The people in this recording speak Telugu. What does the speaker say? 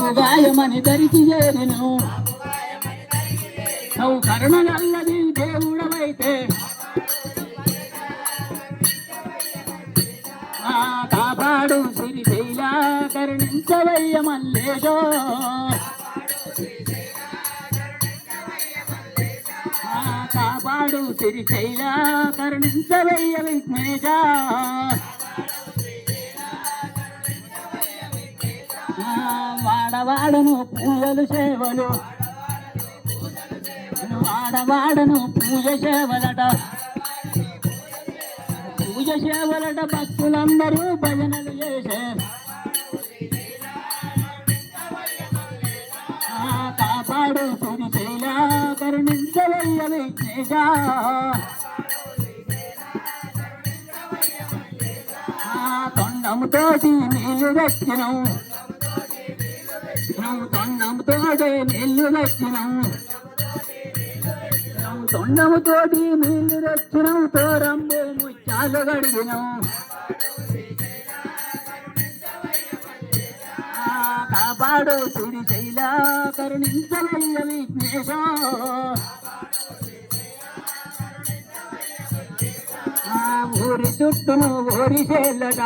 బాబుగాయమని దరికి చేరిను నువ్వు కరుణగల్లది దేవుడవైతే కాపాడు శ్రీశైల కరుణించవయ్య మల్లేశో కాపాడు శ్రీశైల కరుణించవయ్య విఘ్నేశ వాడవాడను పూజలు సేవలు వాడవాడను పూజ సేవలట పూజ సేవలట భక్తులందరూ భజనలు చేసే కాపాడు శ్రీశైల కరుణించవయ్య విఘ్నేశ తొండముతోటి నీళ్లు దక్కినవు తొండముతోటి నీళ్లు దక్కినవు తొండముతోటి నీళ్లు దక్కినవు తోరంబు ముచ్చాలు గడిగినవు కాపాడు శ్రీశైల కరుణించవయ్య విఘ్నేశ ఊరి చుట్టూను ఊరి చేల్లట